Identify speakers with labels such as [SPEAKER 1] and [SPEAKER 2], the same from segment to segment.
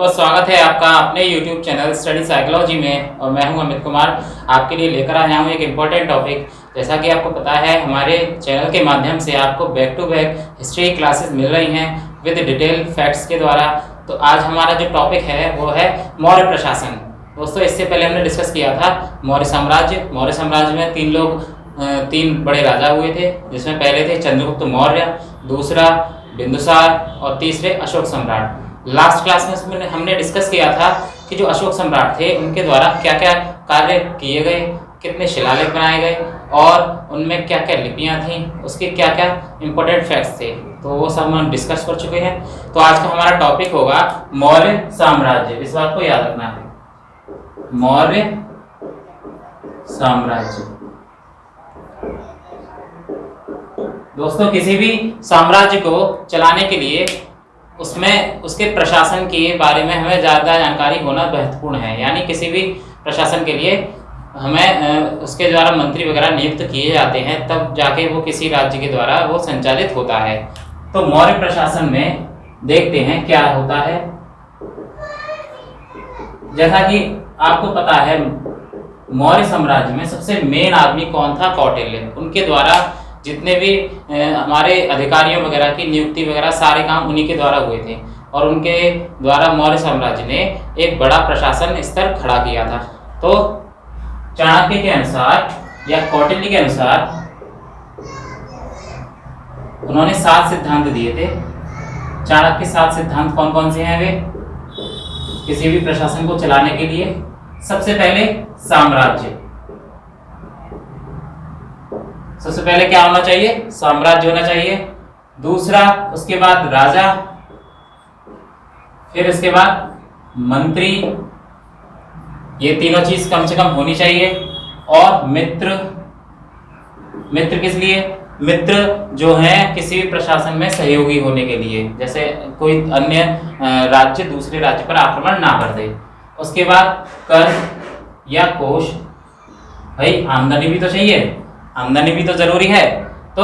[SPEAKER 1] बहुत स्वागत है आपका अपने YouTube चैनल स्टडी साइकोलॉजी में। और मैं हूं अमित कुमार, आपके लिए लेकर आया हूं एक इम्पोर्टेंट टॉपिक। जैसा कि आपको पता है, हमारे चैनल के माध्यम से आपको back to back history classes मिल रही हैं विद डिटेल फैक्ट्स के द्वारा। तो आज हमारा जो टॉपिक है वो है मौर्य प्रशासन। दोस्तों, इससे पहले हमने डिस्कस किया था मौर्य साम्राज्य। मौर्य साम्राज्य में तीन बड़े राजा हुए थे, जिसमें पहले थे चंद्रगुप्त मौर्य, दूसरा बिंदुसार और तीसरे अशोक सम्राट। लास्ट क्लास में हमने डिस्कस किया था कि जो अशोक सम्राट थे उनके द्वारा क्या क्या कार्य किए गए, कितने शिलालेख बनाए गए और उनमें क्या क्या लिपियां थीं, उसके क्या क्या इंपॉर्टेंट फैक्ट्स थे। तो वो सब हम डिस्कस कर चुके हैं। तो आज का हमारा टॉपिक होगा मौर्य साम्राज्य। इस बात को याद रखना है, मौर्य साम्राज्य। दोस्तों, किसी भी साम्राज्य को चलाने के लिए उसमें उसके प्रशासन के बारे में हमें ज़्यादा जानकारी होना महत्वपूर्ण है। यानी किसी भी प्रशासन के लिए हमें उसके द्वारा मंत्री वगैरह नियुक्त किए जाते हैं, तब जाके वो किसी राज्य के द्वारा वो संचालित होता है। तो मौर्य प्रशासन में देखते हैं क्या होता है। जैसा कि आपको पता है, मौर्य साम्राज्य में सबसे मेन आदमी कौन था? कौटिल्य। उनके द्वारा जितने भी हमारे अधिकारियों वगैरह की नियुक्ति वगैरह सारे काम उन्हीं के द्वारा हुए थे। और उनके द्वारा मौर्य साम्राज्य ने एक बड़ा प्रशासन स्तर खड़ा किया था। तो चाणक्य के अनुसार या कौटिल्य के अनुसार उन्होंने 7 सिद्धांत दिए थे। चाणक्य के 7 सिद्धांत कौन कौन से हैं वे किसी भी प्रशासन को चलाने के लिए? सबसे पहले साम्राज्य। सबसे पहले क्या होना चाहिए? साम्राज्य होना चाहिए। दूसरा, उसके बाद राजा, फिर उसके बाद मंत्री। ये तीनों चीज कम से कम होनी चाहिए। और मित्र। मित्र किस लिए? मित्र जो है किसी भी प्रशासन में सहयोगी होने के लिए, जैसे कोई अन्य राज्य दूसरे राज्य पर आक्रमण ना कर दे। उसके बाद कर या कोष। भाई, आमदनी भी तो चाहिए, आमदनी भी तो जरूरी है। तो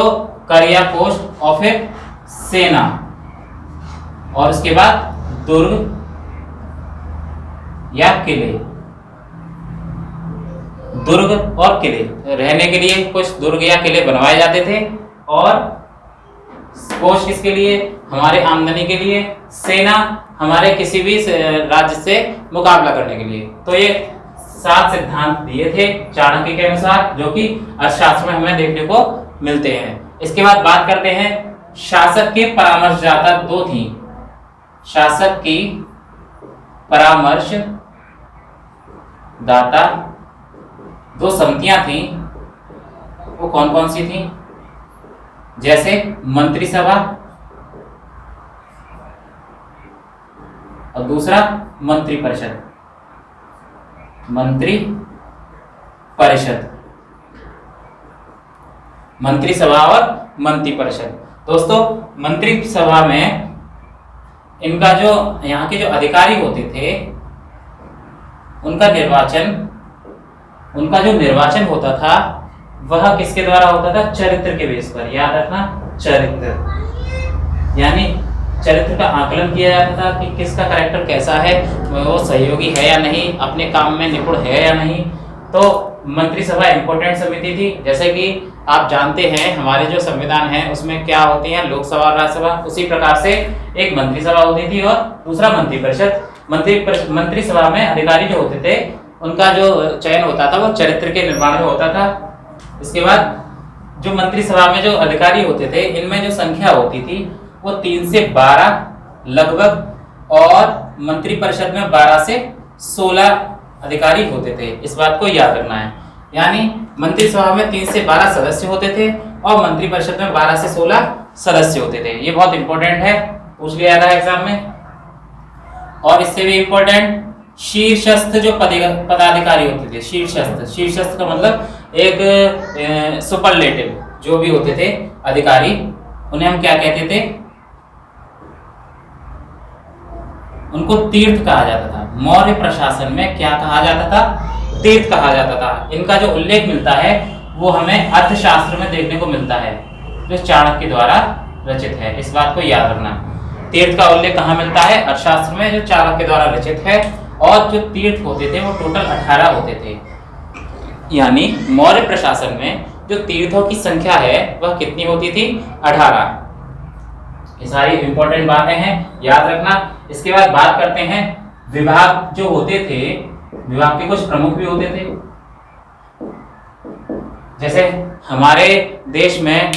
[SPEAKER 1] कर या कोष, और फिर सेना, और उसके बाद दुर्ग या किले। दुर्ग और किले रहने के लिए कुछ दुर्ग या किले बनवाए जाते थे। और कोष किसके लिए? हमारे आमदनी के लिए। सेना हमारे किसी भी राज्य से मुकाबला करने के लिए। तो ये 7 सिद्धांत दिए थे चाणक्य के अनुसार, जो कि अर्थशास्त्र में हमें देखने को मिलते हैं। इसके बाद बात करते हैं शासक के परामर्शदाता। 2 थी शासक की परामर्शदाता, 2 समितियां थी। वो कौन कौन सी थी? जैसे मंत्रिसभा और दूसरा मंत्रिपरिषद। मंत्री परिषद, मंत्रिसभा और मंत्रिपरिषद। दोस्तों, मंत्रिसभा में इनका जो यहाँ के जो अधिकारी होते थे, उनका जो निर्वाचन होता था वह किसके द्वारा होता था? चरित्र के बेस पर। याद रखना, चरित्र। यानी चरित्र का आकलन किया जाता था कि किसका कैरेक्टर कैसा है, वो सहयोगी है या नहीं, अपने काम में निपुण है या नहीं। तो मंत्रिसभा इंपॉर्टेंट समिति थी। जैसे कि आप जानते हैं, हमारे जो संविधान है उसमें क्या होती है? लोकसभा और राज्यसभा। उसी प्रकार से एक मंत्रिसभा होती थी और दूसरा मंत्रिपरिषद। मंत्रिसभा में अधिकारी जो होते थे उनका जो चयन होता था वो चरित्र के निर्माण में होता था। इसके बाद जो मंत्रिसभा में जो अधिकारी होते थे, इनमें जो संख्या होती थी वो 3 से 12 लगभग, और मंत्रिपरिषद में 12 से 16 अधिकारी होते थे। इस बात को याद रखना है। यानी मंत्रिसभा में 3 से 12 सदस्य होते थे और मंत्रिपरिषद में 12 से 16 सदस्य होते थे। ये बहुत इंपॉर्टेंट है, पूछ लिया था एग्जाम में। और इससे भी इंपॉर्टेंट, शीर्षस्थ जो पदाधिकारी होते थे। शीर्षस्थ का मतलब एक सुपरलेटिव जो भी होते थे अधिकारी, उन्हें हम क्या कहते थे? उनको तीर्थ कहा जाता था। मौर्य प्रशासन में क्या कहा जाता था? तीर्थ कहा जाता था। इनका जो उल्लेख मिलता है वो हमें अर्थशास्त्र में देखने को मिलता है, जो चाणक्य द्वारा रचित है। इस बात को याद रखना। तीर्थ का उल्लेख कहाँ मिलता है? अर्थशास्त्र में, जो चाणक्य के द्वारा रचित है। और जो तीर्थ होते थे वो टोटल 18 होते थे। यानी मौर्य प्रशासन में जो तीर्थों की संख्या है वह कितनी होती थी? 18। ये सारी इंपॉर्टेंट बातें हैं, याद रखना। इसके बाद बात करते हैं विभाग जो होते थे, विभाग के कुछ प्रमुख भी होते थे। जैसे हमारे देश में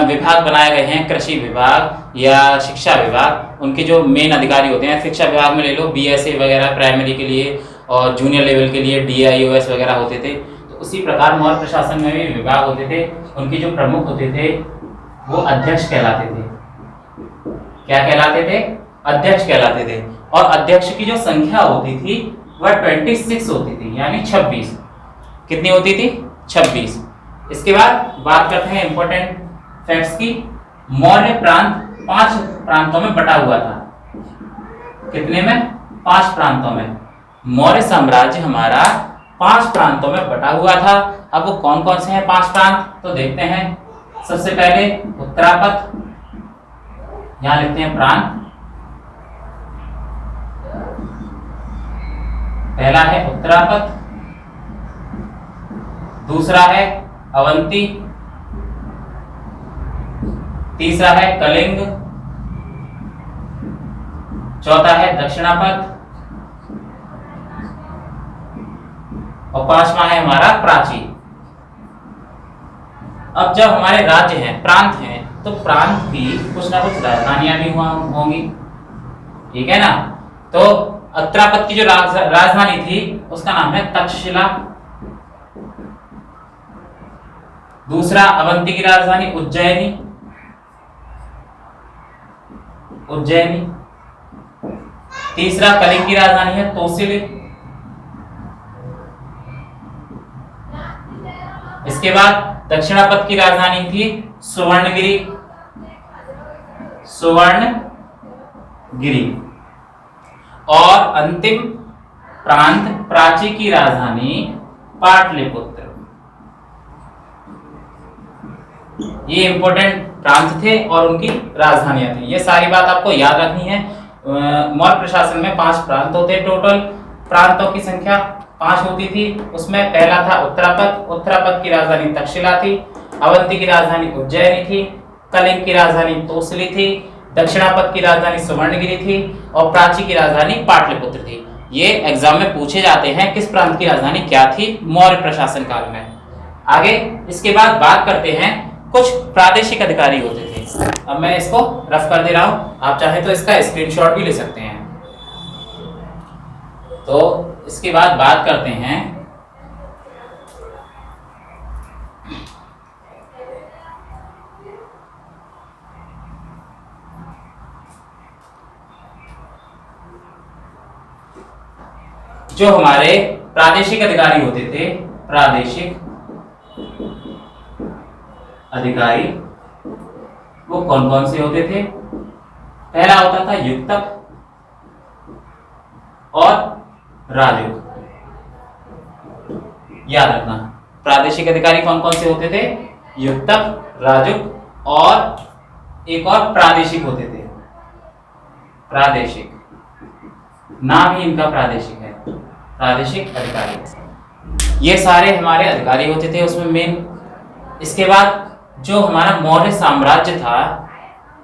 [SPEAKER 1] विभाग बनाए गए हैं, कृषि विभाग या शिक्षा विभाग। उनके जो मेन अधिकारी होते हैं, शिक्षा विभाग में ले लो बीएसए वगैरह प्राइमरी के लिए, और जूनियर लेवल के लिए डीआईओएस वगैरह होते थे। तो उसी प्रकार मौर्य प्रशासन में भी विभाग होते थे। उनके जो प्रमुख होते थे वो अध्यक्ष कहलाते थे। क्या कहलाते थे? अध्यक्ष कहलाते थे। और अध्यक्ष की जो संख्या होती थी वह 26 होती थी, यानी 26। कितनी होती थी? 26। इसके बाद बात करते हैं इंपॉर्टेंट फैक्ट्स की। मौर्य प्रांत 5 प्रांतों में बटा हुआ था। कितने में? 5 प्रांतों में। मौर्य साम्राज्य हमारा 5 प्रांतों में बटा हुआ था। अब वो कौन कौन से हैं 5 प्रांत, तो देखते हैं। सबसे पहले उत्तरापथ, यहां लिखते हैं प्रांत। पहला है उत्तरापथ, दूसरा है अवंती, तीसरा है कलिंग, चौथा है दक्षिणापथ और 5वां है हमारा प्राची। अब जब हमारे राज्य हैं, प्रांत हैं, तो प्रांत की कुछ ना कुछ राजधानियां भी होंगी, ठीक है ना। तो उत्तरापथ की जो राजधानी थी उसका नाम है तक्षशिला। दूसरा अवंती की राजधानी उज्जैनी, उज्जैनी। तीसरा कलिंग की राजधानी है तोसिल। इसके बाद दक्षिणापथ की राजधानी थी सुवर्णगिरी, सुवर्णगिरी। और अंतिम प्रांत प्राची की राजधानी पाटलिपुत्र। ये इंपॉर्टेंट प्रांत थे और उनकी राजधानियां थी। ये सारी बात आपको याद रखनी है। मौर्य प्रशासन में 5 प्रांत होते, टोटल प्रांतों की संख्या 5 होती थी। उसमें पहला था उत्तरापथ। उत्तरापथ की राजधानी तक्षशिला थी, अवंती की राजधानी उज्जैनी थी, कलिंग की राजधानी तोसली थी, दक्षिणापथ की राजधानी सुवर्णगिरी थी और प्राची की राजधानी पाटलिपुत्र थी। ये एग्जाम में पूछे जाते हैं किस प्रांत की राजधानी क्या थी मौर्य प्रशासन काल में। आगे इसके बाद बात करते हैं कुछ प्रादेशिक अधिकारी होते थे। अब मैं इसको रफ कर दे रहा हूं, आप चाहे तो इसका स्क्रीनशॉट भी ले सकते हैं। तो इसके बाद बात करते हैं जो हमारे प्रादेशिक अधिकारी होते थे। प्रादेशिक अधिकारी वो कौन कौन से होते थे? पहला होता था युक्तक और राजुक। याद रखना, प्रादेशिक अधिकारी कौन कौन से होते थे? युक्तक, राजुक और एक और प्रादेशिक होते थे। प्रादेशिक, नाम ही इनका प्रादेशिक है, प्रादेशिक अधिकारी। ये सारे हमारे अधिकारी होते थे उसमें मेन। इसके बाद जो हमारा मौर्य साम्राज्य था,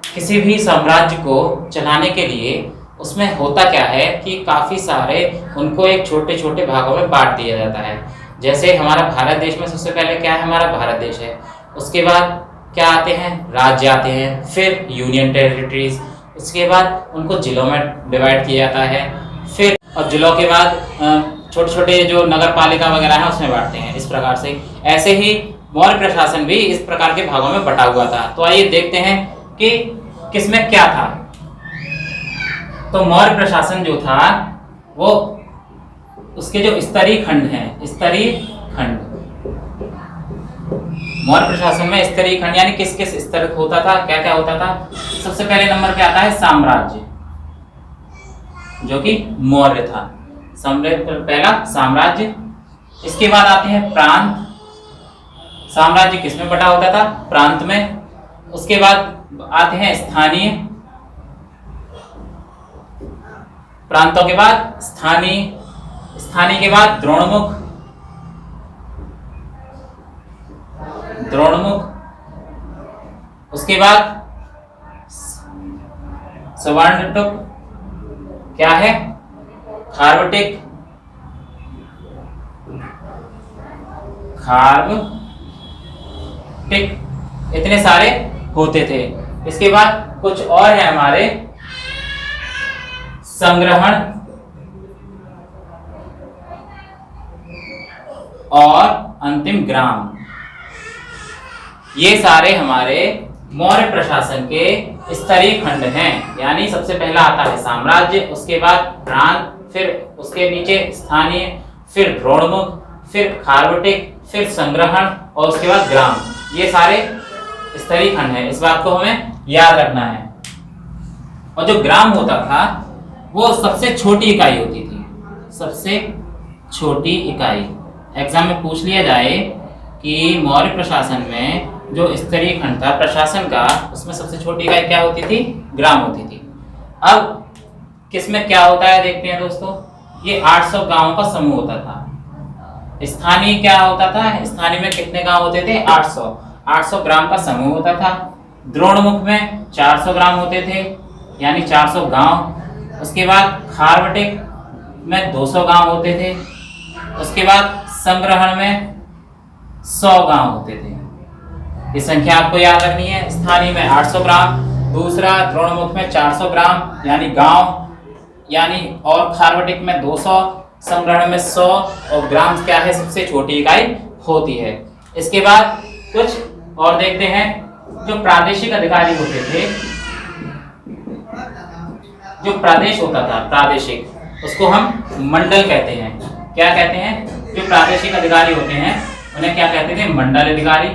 [SPEAKER 1] किसी भी साम्राज्य को चलाने के लिए उसमें होता क्या है कि काफ़ी सारे उनको एक छोटे छोटे भागों में बांट दिया जाता है। जैसे हमारा भारत देश में सबसे पहले क्या है? हमारा भारत देश है। उसके बाद क्या आते हैं? राज्य आते हैं, फिर यूनियन टेरिटरीज। उसके बाद उनको जिलों में डिवाइड किया जाता है, फिर और जिलों के बाद छोटे छोटे जो नगर पालिका वगैरह है उसमें बांटते हैं। इस प्रकार से ऐसे ही मौर्य प्रशासन भी इस प्रकार के भागों में बटा हुआ था। तो आइए देखते हैं कि किसमें क्या था। तो मौर्य प्रशासन जो था वो उसके जो स्तरीय खंड हैं, स्तरीय खंड, मौर्य प्रशासन में स्तरीय खंड यानी किस किस स्तर होता था, क्या क्या होता था। सबसे पहले नंबर पे आता है साम्राज्य, जो कि मौर्य था। पहला साम्राज्य। इसके बाद आते हैं प्रांत। साम्राज्य किसमें बटा होता था? प्रांत में। उसके बाद आते हैं स्थानीय, प्रांतों के बाद स्थानीय, स्थानीय के बाद द्रोणमुख, द्रोणमुख, उसके बाद सवर्णटुक, क्या है, खार्वटिक, खार्वटिक, इतने सारे होते थे। इसके बाद कुछ और है हमारे, संग्रहण और अंतिम ग्राम। ये सारे हमारे मौर्य प्रशासन के स्तरीय खंड हैं। यानी सबसे पहला आता है साम्राज्य, उसके बाद प्रांत, फिर उसके नीचे स्थानीय, फिर द्रोणमुख, फिर खार्वटिक, फिर संग्रहण और उसके बाद ग्राम। ये सारे स्तरीय खंड हैं, इस बात को हमें याद रखना है। और जो ग्राम होता था वो सबसे छोटी इकाई होती थी, सबसे छोटी इकाई। एग्जाम में पूछ लिया जाए कि मौर्य प्रशासन में जो स्तरीय खंड था प्रशासन का, उसमें सबसे छोटी इकाई क्या होती थी, ग्राम होती थी। अब किसमें क्या होता है देखते हैं दोस्तों। ये 800 गांवों का समूह होता था। स्थानीय क्या होता था, स्थानीय में कितने गांव होते थे, 800 ग्राम का समूह होता था। द्रोणमुख में 400 ग्राम होते थे, यानी 400 गांव। उसके बाद खार्वटिक में 200 गांव होते थे। उसके बाद संग्रहण में 100 गांव होते थे। ये संख्या आपको याद रखनी है। स्थानीय में 800 ग्राम, दूसरा द्रोणमुख में 400 ग्राम यानी गांव, यानी और खार्वटिक में 200, संग्रहण में 100 और ग्राम क्या है, सबसे छोटी इकाई होती है। इसके बाद कुछ और देखते हैं। जो प्रादेशिक अधिकारी होते थे, जो प्रदेश होता था प्रादेशिक, उसको हम मंडल कहते हैं। क्या कहते हैं, जो प्रादेशिक अधिकारी होते हैं उन्हें क्या कहते थे, मंडल अधिकारी।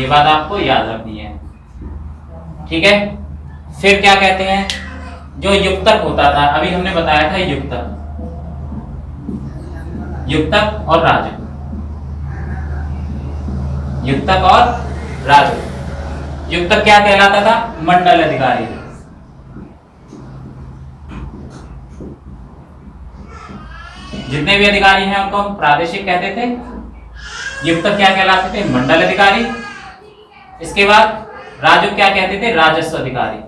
[SPEAKER 1] ये बात आपको याद रखनी है, ठीक है। फिर क्या कहते हैं, जो युक्तक होता था, अभी हमने बताया था युक्तक, युक्तक और राजक, युक्तक और राजक। युक्तक क्या कहलाता था, मंडल अधिकारी। जितने भी अधिकारी हैं उनको हम प्रादेशिक कहते थे। युक्तक क्या कहलाते थे, मंडल अधिकारी। इसके बाद राजक क्या कहते थे, राजस्व अधिकारी।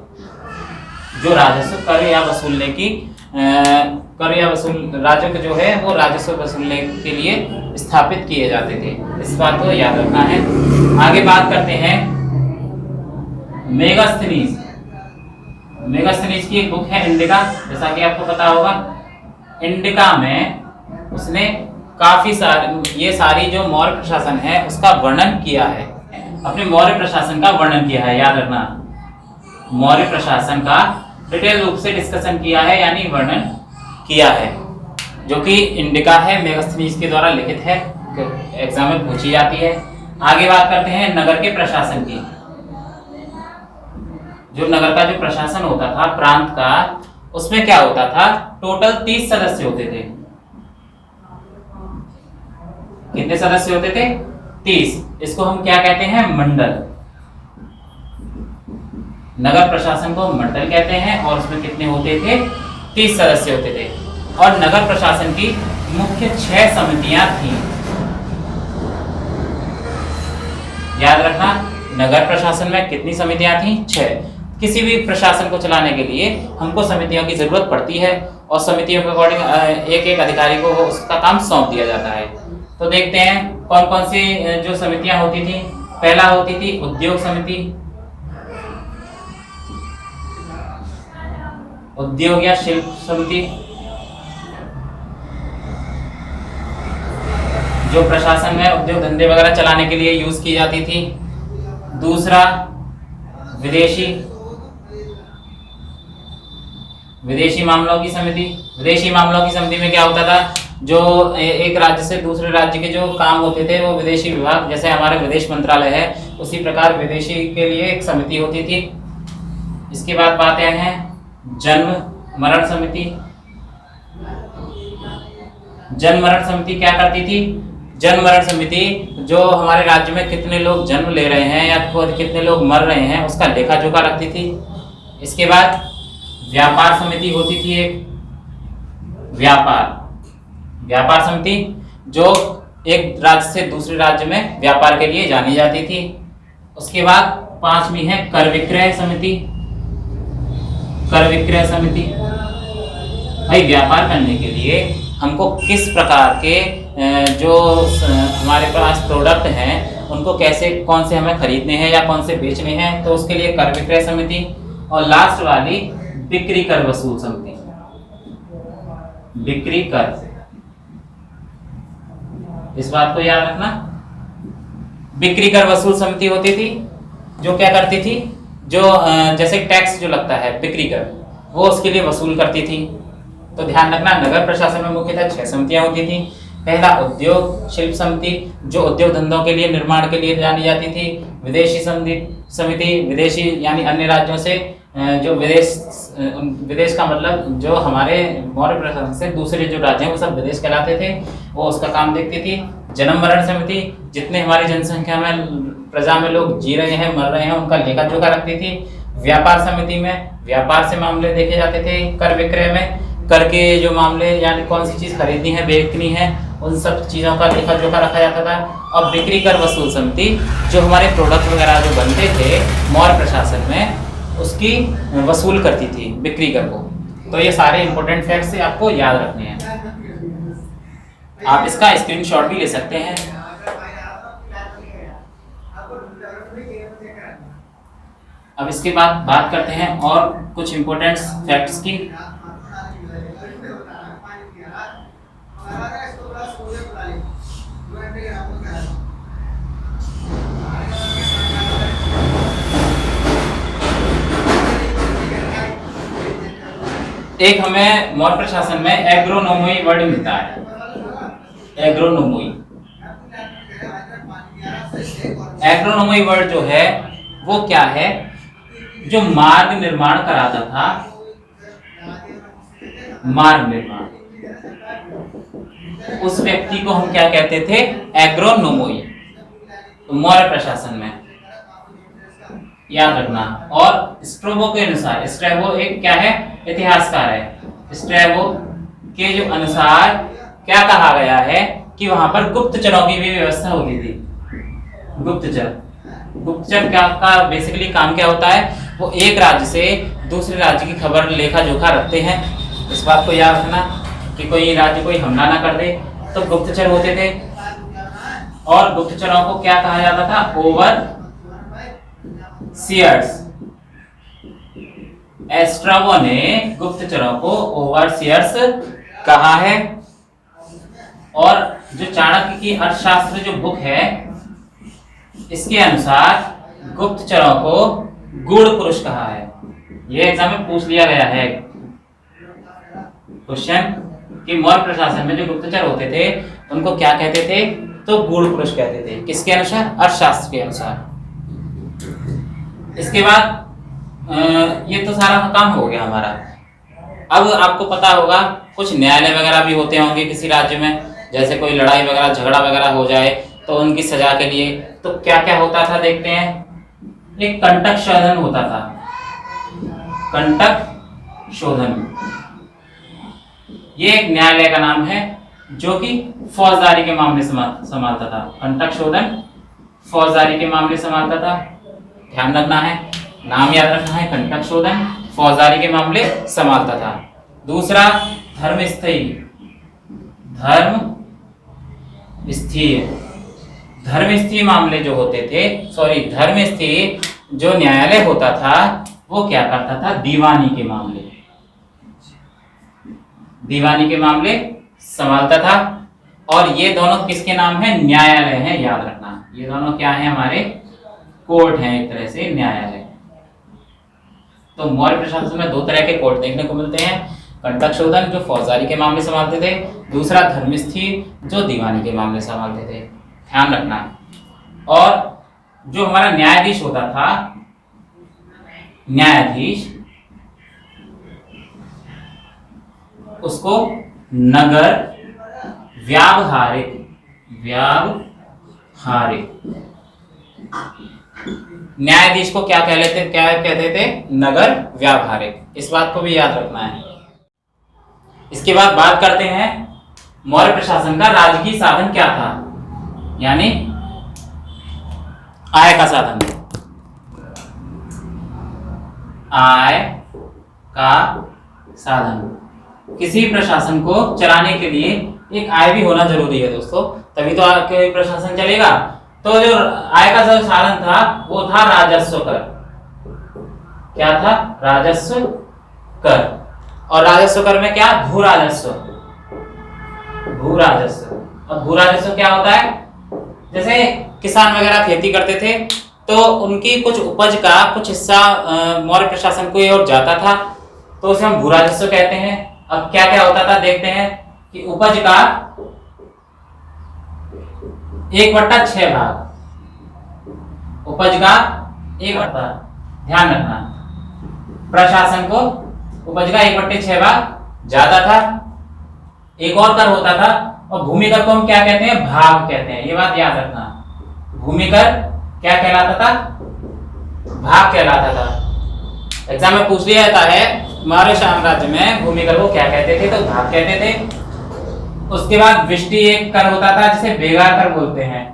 [SPEAKER 1] जो राजस्व कर या वसूलने की कर या वसूल, राजक जो है वो राजस्व वसूलने के लिए स्थापित किए जाते थे। इस बात को याद रखना है। आगे बात करते हैं मेगास्थनीज। मेगास्थनीज की एक बुक है इंडिका, जैसा कि आपको पता होगा। इंडिका में उसने काफी सारे, ये सारी जो मौर्य प्रशासन है उसका वर्णन किया है, अपने मौर्य प्रशासन का वर्णन किया है। याद रखना, मौर्य प्रशासन का डिटेल रूप से डिस्कशन किया है, यानी वर्णन किया है, जो कि इंडिका है, मेगास्थनीज के द्वारा लिखित है, एग्जाम में पूछी जाती है। आगे बात करते हैं नगर के प्रशासन की। जो नगर का जो प्रशासन होता था प्रांत का, उसमें क्या होता था, टोटल 30 सदस्य होते थे। कितने सदस्य होते थे, 30। इसको हम क्या कहते हैं, मंडल। नगर प्रशासन को मंडल कहते हैं और उसमें कितने होते थे, 30 सदस्य होते थे। और नगर प्रशासन की मुख्य 6 समितियां थीं। याद रखना, नगर प्रशासन में कितनी समितियां थीं, 6। किसी भी प्रशासन को चलाने के लिए हमको समितियों की जरूरत पड़ती है और समितियों के अकॉर्डिंग एक एक अधिकारी को उसका काम सौंप दिया जाता है। तो देखते हैं कौन कौन सी जो समितियां होती थी। पहला होती थी उद्योग समिति, उद्योग या शिल्प समिति, जो प्रशासन में उद्योग धंधे वगैरह चलाने के लिए यूज की जाती थी। दूसरा विदेशी मामलों की समिति। विदेशी मामलों की समिति में क्या होता था, जो एक राज्य से दूसरे राज्य के जो काम होते थे वो विदेशी विभाग, जैसे हमारे विदेश मंत्रालय है उसी प्रकार विदेशी के लिए एक समिति होती थी। इसके बाद बातें हैं जन्म मरण समिति। जन्म मरण समिति क्या करती थी, जन्म मरण समिति जो हमारे राज्य में कितने लोग जन्म ले रहे हैं या कितने लोग मर रहे हैं उसका लेखा जोखा रखती थी। इसके बाद व्यापार समिति होती थी एक, व्यापार समिति जो एक राज्य से दूसरे राज्य में व्यापार के लिए जानी जाती थी। उसके बाद 5वीं है कर विक्रय समिति। कर विक्रय समिति भाई व्यापार करने के लिए हमको किस प्रकार के जो हमारे पास प्रोडक्ट हैं उनको कैसे, कौन से हमें खरीदने हैं या कौन से बेचने हैं, तो उसके लिए कर विक्रय समिति। और लास्ट वाली बिक्री कर वसूल समिति, बिक्री कर, इस बात को याद रखना। बिक्री कर वसूल समिति होती थी जो क्या करती थी, जो जैसे टैक्स जो लगता है बिक्री कर, वो उसके लिए वसूल करती थी। तो ध्यान रखना, नगर प्रशासन में मुख्यतः 6 समितियां होती थी। पहला उद्योग शिल्प समिति जो उद्योग धंधों के लिए, निर्माण के लिए जानी जाती थी। विदेशी समिति, विदेशी यानी अन्य राज्यों से जो विदेश का मतलब जो हमारे मौर्य प्रशासन से दूसरे जो राज्य हैं वो सब विदेश कहलाते थे, वो उसका काम देखती थी। जन्म मरण समिति जितने हमारी जनसंख्या में, प्रजा में लोग जी रहे हैं, मर रहे हैं, उनका लेखा जोखा रखती थी। व्यापार समिति में व्यापार से मामले देखे जाते थे। कर विक्रय में कर के जो मामले, यानी कौन सी चीज खरीदनी है, बेचनी है, उन सब चीजों का लेखा जोखा रखा जाता था। और बिक्री कर वसूल समिति जो हमारे प्रोडक्ट वगैरह जो बनते थे मौर्य प्रशासन में, उसकी वसूल करती थी बिक्री कर को। तो ये सारे इंपॉर्टेंट फैक्ट्स से आपको याद रखने हैं। आप इसका स्क्रीनशॉट भी ले सकते हैं। अब इसके बाद बात करते हैं और कुछ इंपॉर्टेंट फैक्ट्स की। एक हमें मौर्य प्रशासन में एग्रोनोमी वर्ड मिलता है, एग्रोनोमी। एग्रोनोमी वर्ड जो है वो क्या है, जो मार्ग निर्माण कराता था, मार्ग निर्माण, उस व्यक्ति को हम क्या कहते थे, एग्रोनोमी। तो मौर्य प्रशासन में याद रखना। और स्ट्रैबो के अनुसार, स्ट्रैबो एक क्या है, इतिहासकार है। स्ट्रैबो के जो अनुसार क्या कहा गया है कि वहां पर गुप्तचरों की भी व्यवस्था होती थी। गुप्तचर क्या का बेसिकली काम क्या होता है, वो एक राज्य से दूसरे राज्य की खबर, लेखा जोखा रखते हैं। इस बात को याद रखना कि कोई राज्य कोई हमला ना कर दे, तो गुप्तचर होते थे। और गुप्तचरों को क्या कहा जाता था, ओवर सीयर्स। एस्ट्राबो ने गुप्तचरों को ओवरसीयर्स कहा है। और जो चाणक्य की अर्थशास्त्र जो बुक है, इसके अनुसार गुप्तचरों को गूढ़ पुरुष कहा है। यह एग्जाम में पूछ लिया गया है क्वेश्चन कि मौर्य प्रशासन में जो गुप्तचर होते थे उनको क्या कहते थे, तो गूढ़ पुरुष कहते थे। किसके अनुसार, अर्थशास्त्र के अनुसार। इसके बाद ये तो सारा काम हो गया हमारा। अब आपको पता होगा कुछ न्यायालय वगैरह भी होते होंगे किसी राज्य में, जैसे कोई लड़ाई वगैरह, झगड़ा वगैरह हो जाए तो उनकी सजा के लिए तो क्या क्या होता था, देखते हैं। एक कंटक शोधन होता था, कंटक शोधन। ये एक न्यायालय का नाम है जो कि फौजदारी के मामले संभालता था। कंटक शोधन फौजदारी के मामले संभालता था। ध्यान रखना है, नाम याद रखना है, कंटक शोधन फौजदारी के मामले संभालता था। दूसरा धर्मस्थी मामले जो होते थे, धर्मस्थी जो न्यायालय होता था वो क्या करता था, दीवानी के मामले संभालता था। और ये दोनों किसके नाम है, न्यायालय हैं, याद रखना। ये दोनों क्या है, हमारे कोर्ट हैं, एक तरह से न्यायालय। तो मौर्य प्रशासन में 2 तरह के कोर्ट देखने को मिलते हैं, कंटक शोधन जो फौजदारी के मामले संभालते थे, दूसरा धर्मस्थी जो दीवानी के मामले संभालते थे। ध्यान रखना। और जो हमारा न्यायाधीश होता था, न्यायाधीश, उसको नगर व्यावहारिक न्यायाधीश को क्या कहते थे? नगर व्यावहारिक। इस बात को भी याद रखना है। इसके बाद बात करते हैं मौर्य प्रशासन का राजकीय साधन क्या था, यानी आय का साधन। आय का साधन। किसी प्रशासन को चलाने के लिए एक आय भी होना जरूरी है दोस्तों, तभी तो कोई प्रशासन चलेगा। तो जो आय का जो साधन था वो था राजस्व कर। क्या था? राजस्व कर। और राजस्व कर में क्या? भू राजस्व। भू राजस्व। और भू राजस्व क्या होता है? जैसे किसान वगैरह खेती करते थे तो उनकी कुछ उपज का कुछ हिस्सा मौर्य प्रशासन को और जाता था, तो उसे हम भू राजस्व कहते हैं। अब क्या क्या होता था देखते हैं कि उपज का 1/6 भाग, उपज का 1/, ध्यान रखना, प्रशासन को उपज का 1/6 भाग ज्यादा था। एक और कर होता था, और भूमि कर को हम क्या कहते हैं? भाग कहते हैं। ये बात याद रखना, भूमि कर क्या कहलाता था? भाग कहलाता था। एग्जाम में पूछ लिया जाता है मौर्य साम्राज्य में भूमि कर को क्या कहते थे? तो भाग कहते थे। उसके बाद विष्टि एक कर होता था जिसे बेगार कर बोलते हैं।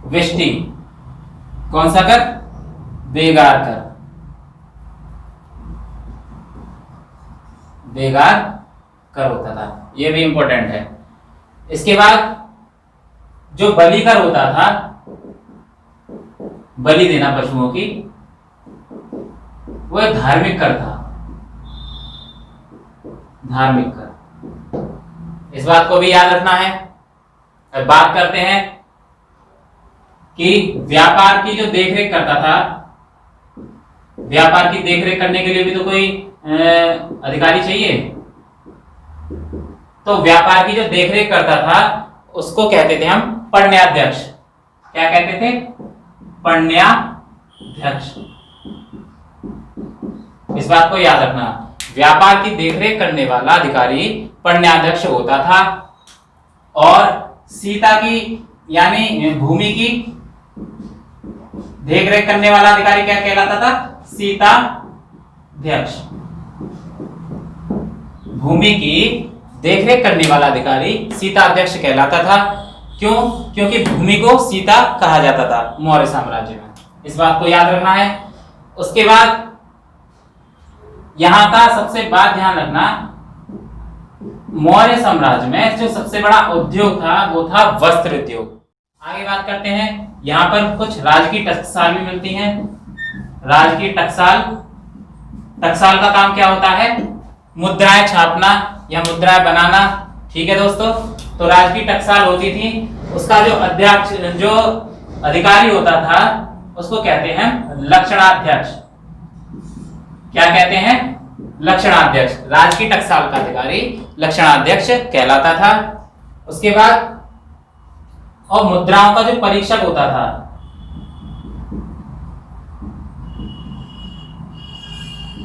[SPEAKER 1] विष्टि कौन सा कर? बेगार कर। बेगार कर होता था, यह भी इंपॉर्टेंट है। इसके बाद जो बलि कर होता था, बलि देना पशुओं की, वो एक धार्मिक कर था। धार्मिक कर, इस बात को भी याद रखना है। अब बात करते हैं कि व्यापार की जो देखरेख करता था, व्यापार की देखरेख करने के लिए भी तो कोई अधिकारी चाहिए। तो व्यापार की जो देखरेख करता था उसको कहते थे हम पण्याध्यक्ष। क्या कहते थे? पण्याध्यक्ष। इस बात को याद रखना, व्यापार की देखरेख करने वाला अधिकारी पण्याध्यक्ष होता था। और सीता की यानी भूमि की देखरेख करने वाला अधिकारी क्या कहलाता था? सीताध्यक्ष। भूमि की देखरेख करने वाला अधिकारी सीताध्यक्ष कहलाता था। क्यों? क्योंकि भूमि को सीता कहा जाता था मौर्य साम्राज्य में। इस बात को याद रखना है। उसके बाद यहां का सबसे बात ध्यान रखना, मौर्य साम्राज्य में जो सबसे बड़ा उद्योग था वो था वस्त्र उद्योग। आगे बात करते हैं, यहां पर कुछ राजकीय टकसाल भी मिलती हैं। राजकीय टकसाल, टकसाल का काम क्या होता है? मुद्राएं छापना या मुद्राएं बनाना। ठीक है दोस्तों, तो राजकीय टकसाल होती थी, उसका जो अध्यक्ष जो अधिकारी होता था उसको कहते हैं लक्षणाध्यक्ष। क्या कहते हैं? लक्षणाध्यक्ष। राजकीय टकसाल का अधिकारी लक्षणाध्यक्ष कहलाता था। उसके बाद और मुद्राओं का जो परीक्षक होता था,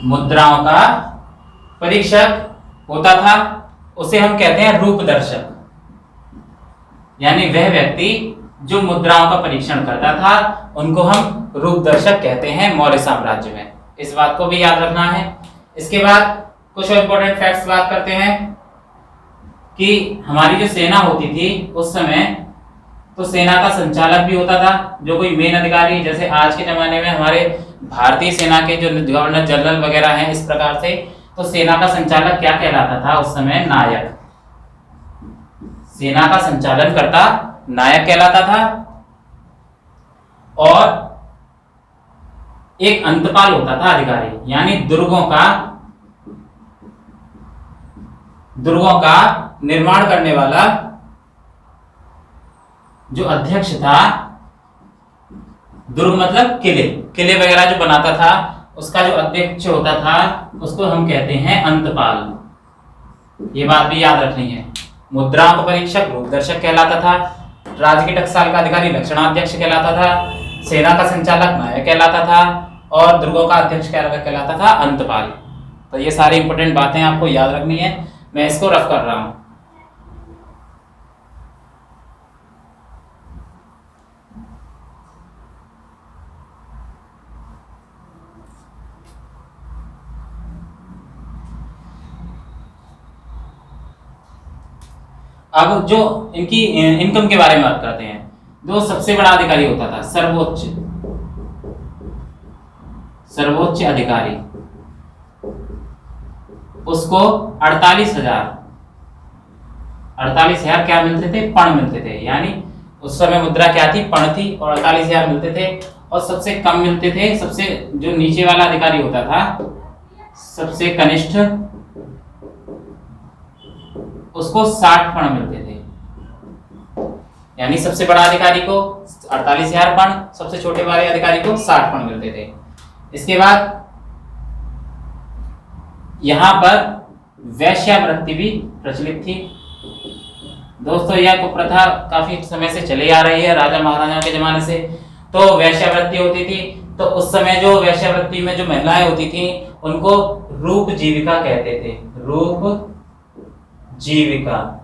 [SPEAKER 1] मुद्राओं का परीक्षक होता था, उसे हम कहते हैं रूपदर्शक। यानी वह व्यक्ति जो मुद्राओं का परीक्षण करता था उनको हम रूपदर्शक कहते हैं मौर्य साम्राज्य में। इस बात को भी याद रखना है। इसके बाद कुछ इंपॉर्टेंट फैक्ट्स बात करते हैं कि हमारी जो सेना होती थी उस समय, तो सेना का संचालक भी होता था जो कोई मेन अधिकारी, जैसे आज के जमाने में हमारे भारतीय सेना के जो गवर्नर जनरल वगैरह हैं इस प्रकार से। तो सेना का संचालक क्या कहलाता था उस समय? नायक। सेना का संचालन करता नायक कहलाता था। और एक अंतपाल होता था अधिकारी, यानी दुर्गों का निर्माण करने वाला जो अध्यक्ष था। दुर्ग मतलब किले वगैरह जो बनाता था, उसका जो अध्यक्ष होता था उसको हम कहते हैं अंतपाल। ये बात भी याद रखनी है। मुद्राओं का परीक्षक रूपदर्शक कहलाता था। राजकीय टकसाल का अधिकारी लक्षणाध्यक्ष कहलाता था। सेना का संचालक नायक कहलाता था। और दुर्गों का अध्यक्ष कहलाता था अंतपाल। तो ये सारी इंपॉर्टेंट बातें आपको याद रखनी है। मैं इसको रफ कर रहा हूं। अब जो इनकी इनकम के बारे में बात करते हैं। जो सबसे बड़ा अधिकारी होता था, सर्वोच्च अधिकारी, उसको 48,000 क्या मिलते थे? पण मिलते थे। यानी उस समय मुद्रा क्या थी? पण थी, और 48,000 मिलते थे। और सबसे कम मिलते थे, सबसे जो नीचे वाला अधिकारी होता था, सबसे कनिष्ठ, उसको 60 पण मिलते थे। यानी सबसे बड़ा अधिकारी को 48,000 पण, सबसे छोटे वाले अधिकारी को 60 पण मिलते थे। इसके बाद यहां पर वैश्यावृत्ति भी प्रचलित थी। दोस्तों यह कुप्रथा काफी समय से चली आ रही है, राजा महाराजाओं के जमाने से। तो वैश्यावृत्ति होती थी, तो उस समय जो वैश्यावृत्ति में जो महिलाएं होती थी उनको रूप जीविका कहते थे। रूप जीविका,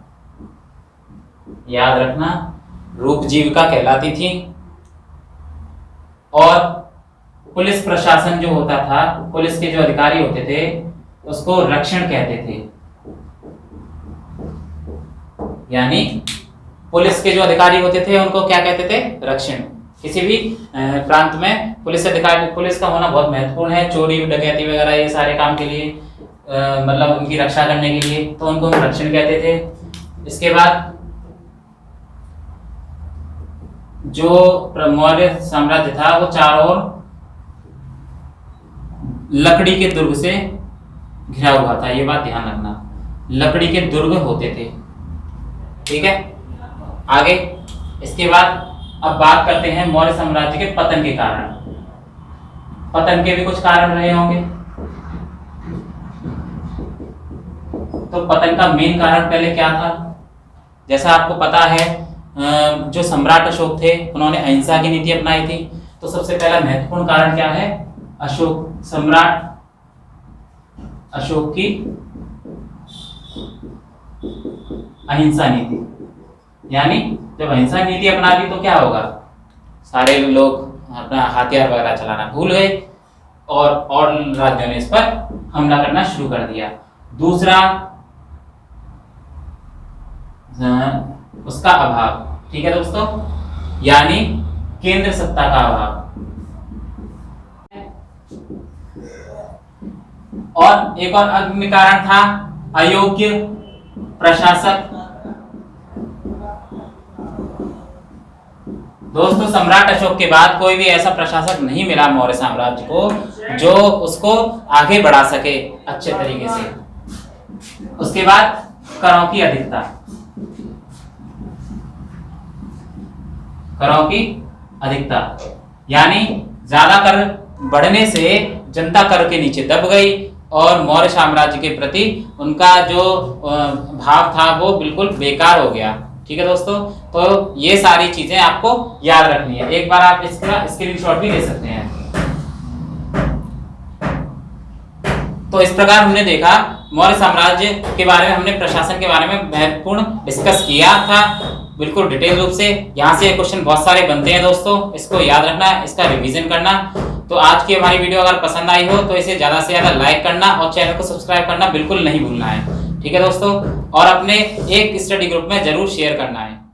[SPEAKER 1] याद रखना, रूप जीविका कहलाती थी। और पुलिस प्रशासन जो होता था, पुलिस के जो अधिकारी होते थे उसको रक्षण कहते थे। यानी पुलिस के जो अधिकारी होते थे उनको क्या कहते थे? रक्षण। किसी भी प्रांत में पुलिस अधिकारी, पुलिस का होना बहुत महत्वपूर्ण है। चोरी डकैती वगैरह ये सारे काम के लिए, मतलब उनकी रक्षा करने के लिए, तो उनको हम रक्षण कहते थे। इसके बाद जो मौर्य साम्राज्य था वो चारों ओर लकड़ी के दुर्ग से घिरा हुआ था। ये बात ध्यान रखना, लकड़ी के दुर्ग होते थे। ठीक है, आगे इसके बाद अब बात करते हैं मौर्य साम्राज्य के पतन के कारण। पतन के भी कुछ कारण रहे होंगे। तो पतन का मेन कारण पहले क्या था? जैसा आपको पता है, जो सम्राट अशोक थे उन्होंने अहिंसा की नीति अपनाई थी। तो सबसे पहला महत्वपूर्ण कारण क्या है? सम्राट अशोक की अहिंसा नीति। यानी जब अहिंसा नीति अपना दी तो क्या होगा? सारे लोग अपना हथियार वगैरह चलाना भूल गए और राज्यों ने इस पर हमला करना शुरू कर दिया। दूसरा उसका अभाव। ठीक है दोस्तों, यानी केंद्र सत्ता का अभाव। और एक और अन्य कारण था अयोग्य प्रशासक। दोस्तों सम्राट अशोक के बाद कोई भी ऐसा प्रशासक नहीं मिला मौर्य साम्राज्य को जो उसको आगे बढ़ा सके अच्छे तरीके से। उसके बाद करों की अधिकता, करों की अधिकता यानी ज्यादा कर बढ़ने से जनता कर के नीचे दब गई और मौर्य साम्राज्य के प्रति उनका जो भाव था वो बिल्कुल बेकार हो गया। ठीक है दोस्तों, तो ये सारी चीजें आपको याद रखनी है। एक बार आप इसका स्क्रीनशॉट भी ले सकते हैं। तो इस प्रकार हमने देखा मौर्य साम्राज्य के बारे में, हमने प्रशासन के बारे में महत्वपूर्ण डिस्कस किया था बिल्कुल डिटेल रूप से। यहाँ से क्वेश्चन बहुत सारे बनते हैं दोस्तों, इसको याद रखना, इसका रिवीजन करना। तो आज की हमारी वीडियो अगर पसंद आई हो तो इसे ज्यादा से ज्यादा लाइक करना और चैनल को सब्सक्राइब करना बिल्कुल नहीं भूलना है। ठीक है दोस्तों, और अपने एक स्टडी ग्रुप में जरूर शेयर करना है।